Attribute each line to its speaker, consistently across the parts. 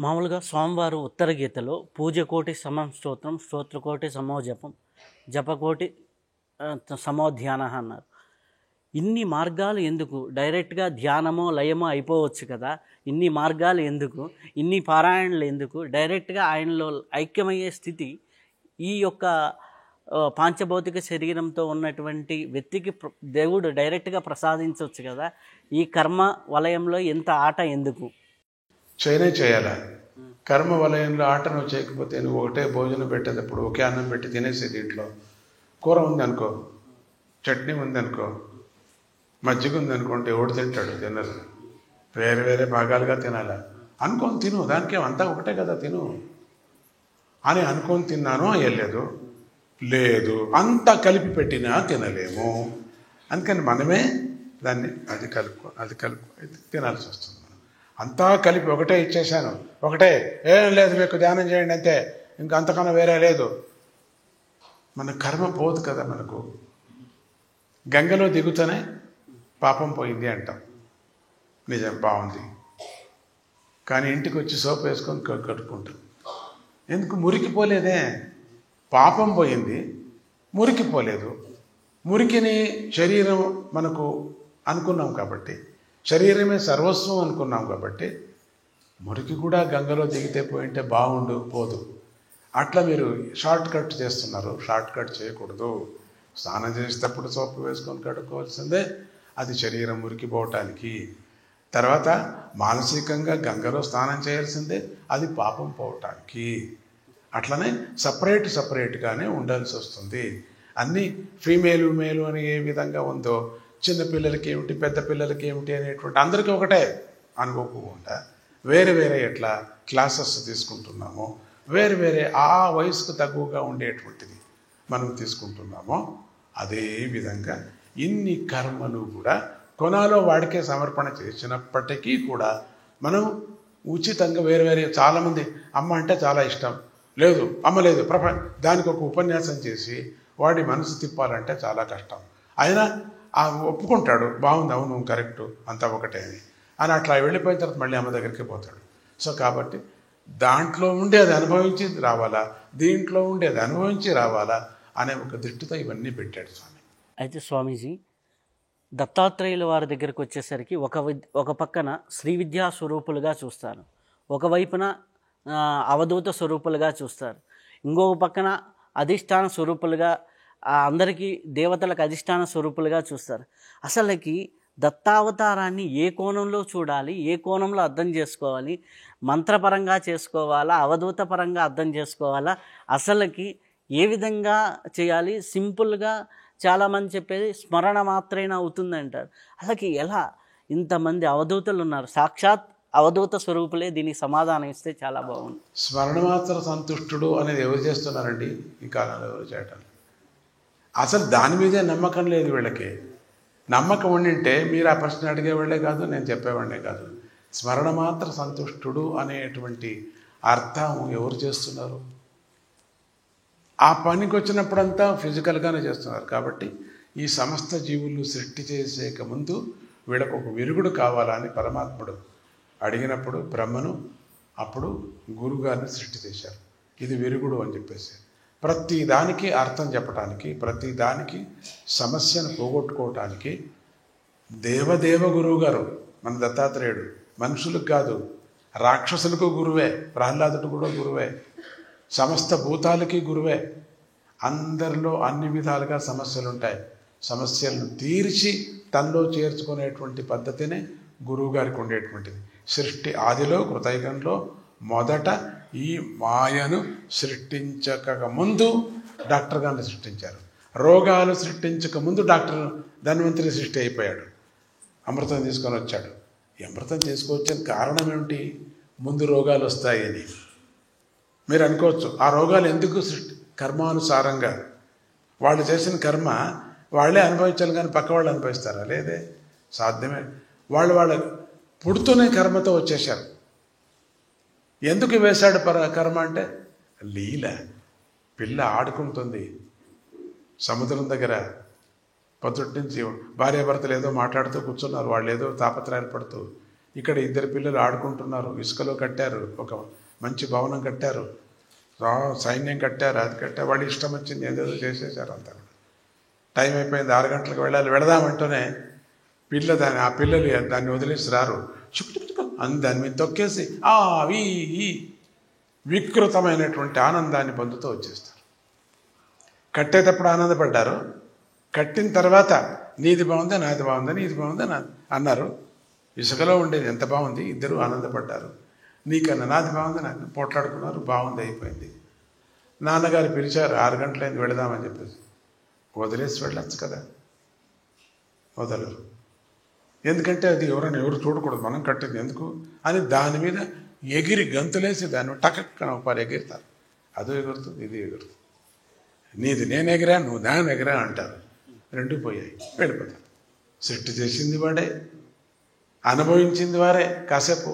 Speaker 1: మామూలుగా స్వామివారు ఉత్తర గీతలో పూజకోటి సమం స్తోత్రం స్తోత్రకోటి సమో జపం జపకోటి సమోధ్యాన అన్నారు. ఇన్ని మార్గాలు ఎందుకు? డైరెక్ట్గా ధ్యానమో లయమో అయిపోవచ్చు కదా. ఇన్ని మార్గాలు ఎందుకు? ఇన్ని పారాయణలు ఎందుకు? డైరెక్ట్గా ఆయనలో ఐక్యమయ్యే స్థితి ఈ యొక్క పాంచభౌతిక శరీరంతో ఉన్నటువంటి వ్యక్తికి దేవుడు డైరెక్ట్గా ప్రసాదించవచ్చు కదా. ఈ కర్మ వలయంలో ఎంత ఆట ఎందుకు?
Speaker 2: చేయాలా? కర్మ వలయంలో ఆట నువ్వు చేయకపోతే నువ్వు ఒకటే భోజనం పెట్టేటప్పుడు ఒకే అన్నం పెట్టి తినేసేది. ఇంట్లో కూర ఉందనుకో, చట్నీ ఉందనుకో, మజ్జిగ ఉందనుకోండి, ఎవడు తింటాడు? తినరు. వేరే వేరే భాగాలుగా తినాలా అనుకొని తిను. దానికి అంతా ఒకటే కదా, తిను అని అనుకొని తిన్నాను అయ్యలేదు. లేదు, అంతా కలిపి పెట్టినా తినలేము. అందుకని మనమే దాన్ని అది కలుపు తినాల్సి వస్తుంది. అంతా కలిపి ఒకటే ఇచ్చేసాను, ఒకటే ఏం లేదు, మీకు ధ్యానం చేయండి అంతే, ఇంకా అంతకన్నా వేరే లేదు. మన కర్మ పోదు కదా. మనకు గంగలో దిగుతూనే పాపం పోయింది అంటాం. నిజం, బాగుంది. కానీ ఇంటికి వచ్చి సోపు వేసుకొని కట్టుకుంటాం. ఎందుకు? మురికిపోలేదే. పాపం పోయింది, మురికిపోలేదు. మురికిని శరీరం మనకు అనుకున్నాం కాబట్టి, శరీరమే సర్వస్వం అనుకున్నాం కాబట్టి, మురికి కూడా గంగలో దిగితే పోయింటే బాగుండు, పోదు. అట్లా మీరు షార్ట్ కట్ చేస్తున్నారు. షార్ట్ కట్ చేయకూడదు. స్నానం చేసేటప్పుడు సోపు వేసుకొని కడుక్కోవాల్సిందే, అది శరీరం మురికిపోవటానికి. తర్వాత మానసికంగా గంగలో స్నానం చేయాల్సిందే, అది పాపం పోవటానికి. అట్లనే సపరేట్గానే ఉండాల్సి వస్తుంది. అన్నీ ఫీమేలు మేలు అని ఏ విధంగా ఉందో, చిన్నపిల్లలకి ఏమిటి, పెద్ద పిల్లలకి ఏమిటి అనేటువంటి అందరికీ ఒకటే అనుకోకుండా వేరే వేరే ఎట్లా క్లాసెస్ తీసుకుంటున్నామో, వేరే వేరే ఆ వయసుకు తక్కువగా ఉండేటువంటిది మనం తీసుకుంటున్నామో, అదే విధంగా ఇన్ని కర్మలు కూడా కొనాలో వాడికే సమర్పణ చేసినప్పటికీ కూడా మనం ఉచితంగా వేరే వేరే. చాలామంది అమ్మ అంటే చాలా ఇష్టం, లేదు అమ్మ లేదు దానికి ఒక ఉపన్యాసం చేసి వాడి మనసు తిప్పాలంటే చాలా కష్టం. అయినా ఒప్పుకుంటాడు, బాగుంది, అవును కరెక్టు, అంతా ఒకటే అని అట్లా వెళ్ళిపోయిన తర్వాత మళ్ళీ అమ్మ దగ్గరికి పోతాడు. సో కాబట్టి దాంట్లో ఉండేది అనుభవించి రావాలా, దీంట్లో ఉండేది అనుభవించి రావాలా అనే ఒక దృష్టితో ఇవన్నీ పెట్టాడు స్వామి.
Speaker 1: అయితే స్వామీజీ, దత్తాత్రేయుల వారి దగ్గరికి వచ్చేసరికి ఒక పక్కన శ్రీ విద్యా స్వరూపులుగా చూస్తారు, ఒకవైపున అవధూత స్వరూపులుగా చూస్తారు, ఇంకొక పక్కన అధిష్టాన స్వరూపులుగా, అందరికీ దేవతలకు అధిష్టాన స్వరూపులుగా చూస్తారు. అసలుకి దత్తావతారాన్ని ఏ కోణంలో చూడాలి, ఏ కోణంలో అర్థం చేసుకోవాలి? మంత్రపరంగా చేసుకోవాలా, అవధూత పరంగా అర్థం చేసుకోవాలా? అసలుకి ఏ విధంగా చేయాలి? సింపుల్గా చాలామంది చెప్పేది స్మరణ మాత్రమే అవుతుందంటారు. అలాగే ఎలా? ఇంతమంది అవధూతలు ఉన్నారు, సాక్షాత్ అవధూత స్వరూపులే దీనికి సమాధానం ఇస్తే చాలా బాగుంది.
Speaker 2: స్మరణ మాత్ర సంతుష్టుడు అనేది ఎవరు చేస్తున్నారండి ఈ కాలంలో? ఎవరు చేయటం? అసలు దాని మీదే నమ్మకం లేదు వీళ్ళకి. నమ్మకం ఉండింటే మీరు ఆ ప్రశ్న అడిగేవాళ్ళే కాదు, నేను చెప్పేవాళ్ళే కాదు. స్మరణ మాత్ర సంతుష్టుడు అనేటువంటి అర్థం ఎవరు చేస్తున్నారు? ఆ పనికి వచ్చినప్పుడంతా ఫిజికల్గానే చేస్తున్నారు. కాబట్టి ఈ సమస్త జీవులు సృష్టి చేసేక ముందు వీళ్ళకు ఒక విరుగుడు కావాలని పరమాత్ముడు అడిగినప్పుడు బ్రహ్మను, అప్పుడు గురువుగారిని సృష్టి చేశారు. ఇది విరుగుడు అని చెప్పేసి ప్రతి దానికి అర్థం చెప్పడానికి, ప్రతి దానికి సమస్యను పోగొట్టుకోవటానికి దేవదేవ గురువు గారు మన దత్తాత్రేయుడు. మనుషులకు కాదు, రాక్షసులకు గురువే, ప్రహ్లాదుడు కూడా గురువే, సమస్త భూతాలకి గురువే. అందరిలో అన్ని విధాలుగా సమస్యలు ఉంటాయి. సమస్యలను తీర్చి తనలో చేర్చుకునేటువంటి పద్ధతినే గురువు గారికి ఉండేటువంటిది. సృష్టి ఆదిలో కృతయుగంలో మొదట ఈ మాయను సృష్టించక ముందు డాక్టర్ గారిని సృష్టించారు. రోగాలు సృష్టించక ముందు డాక్టర్ ధన్వంతరి సృష్టి అయిపోయాడు. అమృతం తీసుకొని వచ్చాడు. ఈ అమృతం తీసుకొచ్చిన కారణం ఏమిటి? ముందు రోగాలు వస్తాయని. మీరు అనుకోవచ్చు, ఆ రోగాలు ఎందుకు కర్మానుసారంగా వాళ్ళు చేసిన కర్మ వాళ్ళే అనుభవించాలి, కానీ పక్క వాళ్ళు అనుభవిస్తారా? లేదే, సాధ్యమే. వాళ్ళ పుడుతూనే కర్మతో వచ్చేశారు. ఎందుకు వేశాడు కర్మ అంటే లీల. పిల్ల ఆడుకుంటుంది సముద్రం దగ్గర, పొద్దుటి నుంచి భార్యాభర్తలు ఏదో మాట్లాడుతూ కూర్చున్నారు. వాళ్ళు ఏదో తాపత్రయాలు పడుతూ ఇక్కడ ఇద్దరు పిల్లలు ఆడుకుంటున్నారు, ఇసుకలో కట్టారు, ఒక మంచి భవనం కట్టారు, సైన్యం కట్టారు, అది కట్టారు, వాడి ఇష్టం వచ్చింది ఏదేదో చేసేసారు అంతా కూడా. టైం అయిపోయింది, 6 గంటలకు వెళ్ళాలి, వెళదామంటూనే ఆ పిల్లలు దాన్ని వదిలేసి రారు, అని దాని మీద తొక్కేసి ఈ వికృతమైనటువంటి ఆనందాన్ని పొందుతూ వచ్చేస్తారు. కట్టేటప్పుడు ఆనందపడ్డారు, కట్టిన తర్వాత నీది బాగుందా నాది బాగుందా, నీది బాగుందా నాది అన్నారు. ఇసుకలో ఉండేది ఎంత బాగుంది, ఇద్దరు ఆనందపడ్డారు. నీకన్నా నాది బాగుంది, నాకు పోట్లాడుకున్నారు, బాగుంది, అయిపోయింది. నాన్నగారు పిలిచారు, 6 గంటలైంది వెళదామని చెప్పేసి. వదిలేసి వెళ్ళచ్చు కదా, వదలరు. ఎందుకంటే అది ఎవరు చూడకూడదు, మనం కట్టింది ఎందుకు అని దాని మీద ఎగిరి గంతులేసి దాన్ని టకక్కన ఒకసారి ఎగిరితారు. అది ఎగురుతుంది, ఇది ఎగురుతుంది. నీది నేను ఎగిరా, నువ్వు దాన్ని ఎగిరా అంటారు. 2 పోయాయి, వెళ్ళిపోతారు. సెట్ చేసింది వాడే, అనుభవించింది వారే కాసేపు,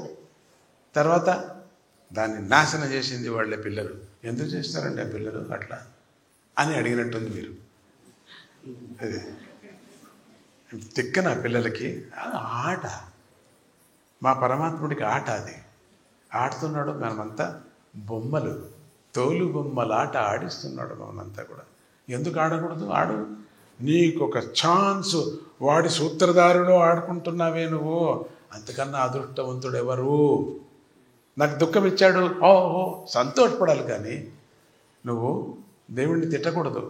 Speaker 2: తర్వాత దాన్ని నాశనం చేసింది వాళ్ళే పిల్లలు. ఎందుకు చేస్తారండి ఆ పిల్లలు అట్లా అని అడిగినట్టుంది మీరు. అదే తిక్కన పిల్లలకి ఆట, మా పరమాత్ముడికి ఆట, అది ఆడుతున్నాడు. మనమంతా బొమ్మలు, తోలు బొమ్మల ఆట ఆడిస్తున్నాడు మనంతా కూడా. ఎందుకు ఆడకూడదు? ఆడు, నీకు ఒక ఛాన్స్. వాడి సూత్రధారులో ఆడుకుంటున్నావే నువ్వు, అంతకన్నా అదృష్టవంతుడు ఎవరు? నాకు దుఃఖం ఇచ్చాడు, ఓహో సంతోషపడాలి, కానీ నువ్వు దేవుణ్ణి తిట్టకూడదు.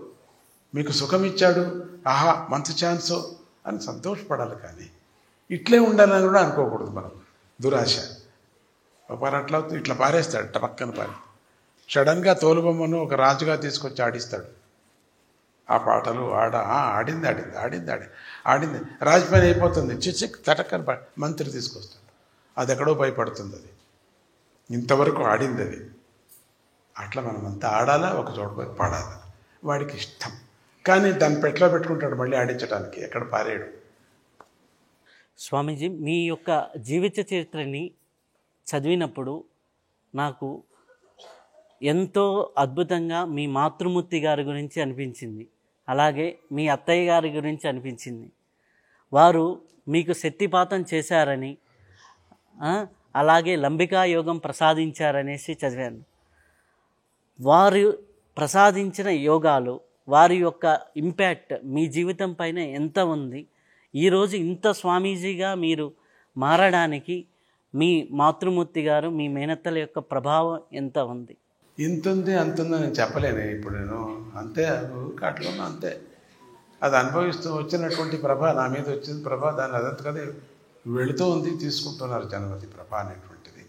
Speaker 2: మీకు సుఖం ఇచ్చాడు, ఆహా మంచి ఛాన్సు అని సంతోషపడాలి, కానీ ఇట్లే ఉండాలని కూడా అనుకోకూడదు. మనం దురాశ ఒకసారి అట్లా ఇట్లా పారేస్తాడు, పక్కన పారి సడన్గా తోలుబొమ్మను ఒక రాజుగా తీసుకొచ్చి ఆడిస్తాడు. ఆ పాటలు ఆడింది రాజు పని అయిపోతుంది, చిచ్చిక్ తటక్కని మంత్రి తీసుకొస్తాడు. అది ఎక్కడో భయపడుతుంది, అది ఇంతవరకు ఆడింది అది. అట్లా మనమంతా ఆడాలా, ఒక చోట పోయి పాడాలా, వాడికి ఇష్టం. కానీ దాన్ని పెట్లో పెట్టుకుంటాడు మళ్ళీ ఆడించడానికి, ఎక్కడ పారేయడు.
Speaker 1: స్వామీజీ, మీ యొక్క జీవిత చరిత్రని చదివినప్పుడు నాకు ఎంతో అద్భుతంగా మీ మాతృమూర్తి గారి గురించి అనిపించింది, అలాగే మీ అత్తయ్య గారి గురించి అనిపించింది. వారు మీకు శక్తిపాతం చేశారని, అలాగే లంబికా యోగం ప్రసాదించారనేసి చదివాను. వారు ప్రసాదించిన యోగాలు, వారి యొక్క ఇంపాక్ట్ మీ జీవితం పైన ఎంత ఉంది? ఈరోజు ఇంత స్వామీజీగా మీరు మారడానికి మీ మాతృమూర్తి గారు, మీ మేనత్తల యొక్క ప్రభావం ఎంత ఉంది?
Speaker 2: ఇంతుంది అంతుందో నేను చెప్పలేను ఇప్పుడు. నేను అంతే కాట్లో అంతే, అది అనుభవిస్తూ వచ్చినటువంటి ప్రభ, నా మీద వచ్చిన ప్రభ, దాన్ని అదంత కదా వెళుతూ ఉంది, తీసుకుంటున్నారు జనం. అది ప్రభ అనేటువంటిది.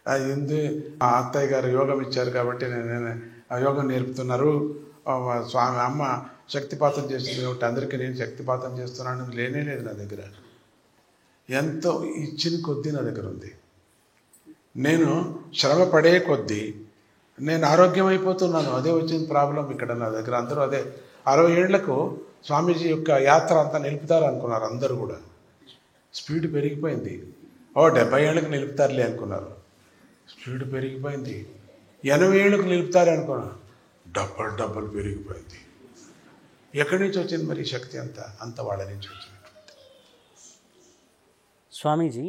Speaker 2: అది ఆ అత్తయ్య గారు యోగం ఇచ్చారు కాబట్టి నేను ఆ యోగం నేర్పుతున్నారు. స్వామి అమ్మ శక్తిపాతం చేస్తుంది కాబట్టి అందరికీ నేను శక్తిపాతం చేస్తున్నాను లేనే లేదు నా దగ్గర. ఎంతో ఇచ్చిన కొద్దీ నా దగ్గర ఉంది. నేను శ్రమ పడే కొద్దీ నేను ఆరోగ్యం అయిపోతున్నాను. అదే వచ్చిన ప్రాబ్లం ఇక్కడ నా దగ్గర. అందరూ అదే 60 ఏళ్లకు స్వామీజీ యొక్క యాత్ర అంతా నిలుపుతారు అనుకున్నారు అందరూ కూడా. స్పీడ్ పెరిగిపోయింది. 70 ఏళ్ళకు నిలుపుతారులే అనుకున్నారు, స్పీడ్ పెరిగిపోయింది. 80 ఏళ్ళకు నిలుపుతారు అనుకున్నారు, డబ్బలు పెరిగిపోయింది. ఎక్కడి నుంచి వచ్చింది మరి శక్తి? అంత వాళ్ళ నుంచి వచ్చినట్టు.
Speaker 1: స్వామీజీ,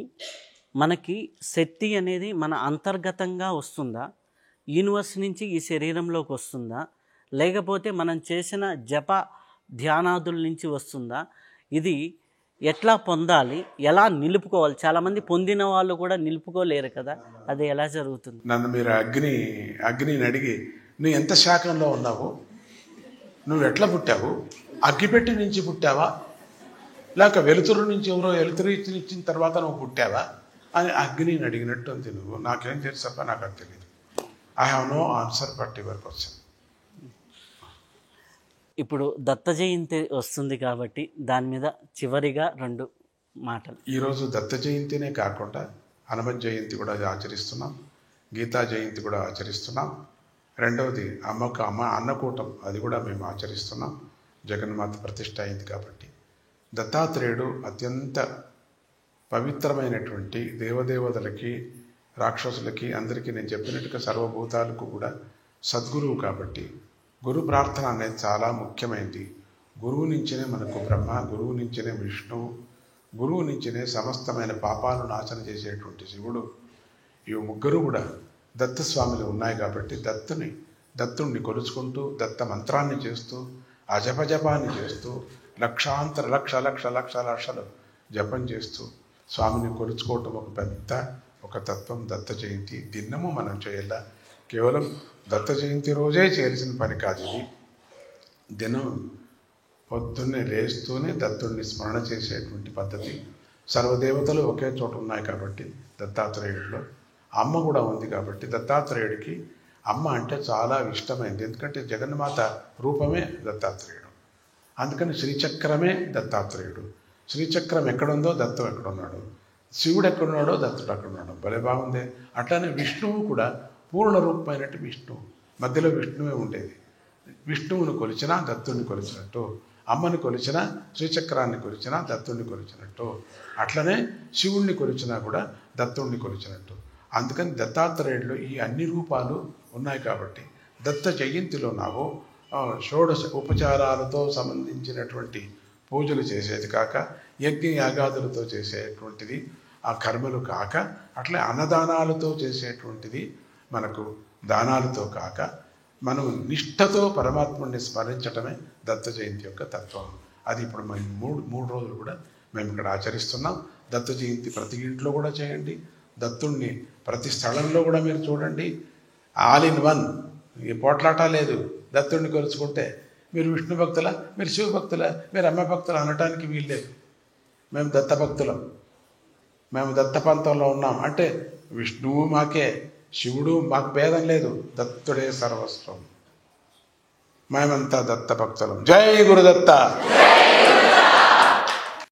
Speaker 1: మనకి శక్తి అనేది మన అంతర్గతంగా వస్తుందా, యూనివర్స్ నుంచి ఈ శరీరంలోకి వస్తుందా, లేకపోతే మనం చేసిన జప ధ్యానాదుల నుంచి వస్తుందా? ఇది ఎట్లా పొందాలి, ఎలా నిలుపుకోవాలి? చాలామంది పొందిన వాళ్ళు కూడా నిలుపుకోలేరు కదా, అది ఎలా జరుగుతుంది?
Speaker 2: నన్ను మీరు అగ్నిని అడిగి, నువ్వు ఎంత శాఖంలో ఉన్నావు, నువ్వు ఎట్లా పుట్టావు, అగ్గిపెట్టి నుంచి పుట్టావా, లేక వెలుతురు నుంచి ఎవరో వెలుతురు ఇచ్చిన తర్వాత నువ్వు పుట్టావా అని అగ్నిని అడిగినట్టు అంతే. నువ్వు నాకేం తెలుసప్ప, నాకు అది తెలియదు. I have no answer for your question.
Speaker 1: ఇప్పుడు దత్త జయంతి వస్తుంది కాబట్టి దాని మీద చివరిగా 2 మాటలు.
Speaker 2: ఈరోజు దత్త జయంతినే కాకుండా హనుమత్ జయంతి కూడా ఆచరిస్తున్నాం, గీతా జయంతి కూడా ఆచరిస్తున్నాం. రెండవది అన్నకూటం, అది కూడా మేము ఆచరిస్తున్నాం. జగన్మాత ప్రతిష్ట అయింది కాబట్టి. దత్తాత్రేయుడు అత్యంత పవిత్రమైనటువంటి దేవదేవతలకి, రాక్షసులకి, అందరికీ నేను చెప్పినట్టుగా సర్వభూతాలకు కూడా సద్గురువు కాబట్టి గురు ప్రార్థన అనేది చాలా ముఖ్యమైనది. గురువు నుంచినే మనకు బ్రహ్మ, గురువు నుంచినే విష్ణువు, గురువు నుంచినే సమస్తమైన పాపాలు నాశనం చేసేటువంటి శివుడు. ఈ ముగ్గురు కూడా దత్తస్వామిలో ఉన్నాయి కాబట్టి దత్తుణ్ణి కొలుచుకుంటూ దత్త మంత్రాన్ని చేస్తూ ఆ జపాన్ని చేస్తూ లక్షలు జపం చేస్తూ స్వామిని కొలుచుకోవటం ఒక తత్వం. దత్త జయంతి దినము మనం చేయాల. కేవలం దత్త జయంతి రోజే చేయాల్సిన పని కాదు ఇది. దినం పొద్దున్నే లేస్తూనే దత్తుడిని స్మరణ చేసేటువంటి పద్ధతి. సర్వదేవతలు ఒకే చోట ఉన్నాయి కాబట్టి దత్తాత్రేయుడిలో అమ్మ కూడా ఉంది కాబట్టి దత్తాత్రేయుడికి అమ్మ అంటే చాలా ఇష్టమైంది. ఎందుకంటే జగన్మాత రూపమే దత్తాత్రేయుడు. అందుకని శ్రీచక్రమే దత్తాత్రేయుడు. శ్రీచక్రం ఎక్కడుందో దత్తం ఎక్కడున్నాడు, శివుడు ఎక్కడున్నాడో దత్తుడు అక్కడున్నాడు. భలే బాగుంది. అట్లానే విష్ణువు కూడా పూర్ణ రూపమైనట్టు విష్ణువు, మధ్యలో విష్ణువే ఉండేది. విష్ణువును కొలిచినా దత్తుడిని కొలిచినట్టు, అమ్మని కొలిచినా శ్రీచక్రాన్ని కొలిచినా దత్తుడిని కొలిచినట్టు, అట్లనే శివుణ్ణి కొలిచినా కూడా దత్తుడిని కొలిచినట్టు. అందుకని దత్తాత్రేయుడిలో ఈ అన్ని రూపాలు ఉన్నాయి కాబట్టి దత్త జయంతిలో నాకు షోడశ ఉపచారాలతో సంబంధించినటువంటి పూజలు చేసేది కాక యజ్ఞ యాగాదులతో చేసేటువంటిది ఆ కర్మలు కాక, అట్లే అన్నదానాలతో చేసేటువంటిది మనకు దానాలతో కాక, మనం నిష్ఠతో పరమాత్ముడిని స్మరించటమే దత్త జయంతి యొక్క తత్వం. అది ఇప్పుడు మేము మూడు రోజులు కూడా మేము ఇక్కడ ఆచరిస్తున్నాం. దత్త జయంతి ప్రతి ఇంట్లో కూడా చేయండి. దత్తుణ్ణి ప్రతి స్థలంలో కూడా మీరు చూడండి. ఆల్ ఇన్ వన్, ఈ పోట్లాట లేదు. దత్తుడిని కొలుచుకుంటే మీరు విష్ణు భక్తుల, మీరు శివ భక్తుల, మీరు అమ్మ భక్తులు అనటానికి వీల్లేదు. మేము దత్త భక్తులం, మేము దత్త పంతంలో ఉన్నాం అంటే విష్ణువు మాకే, శివుడు మాకు భేదం లేదు. దత్తుడే సర్వస్వం. మేమంతా దత్త భక్తులం. జై గురుదత్త.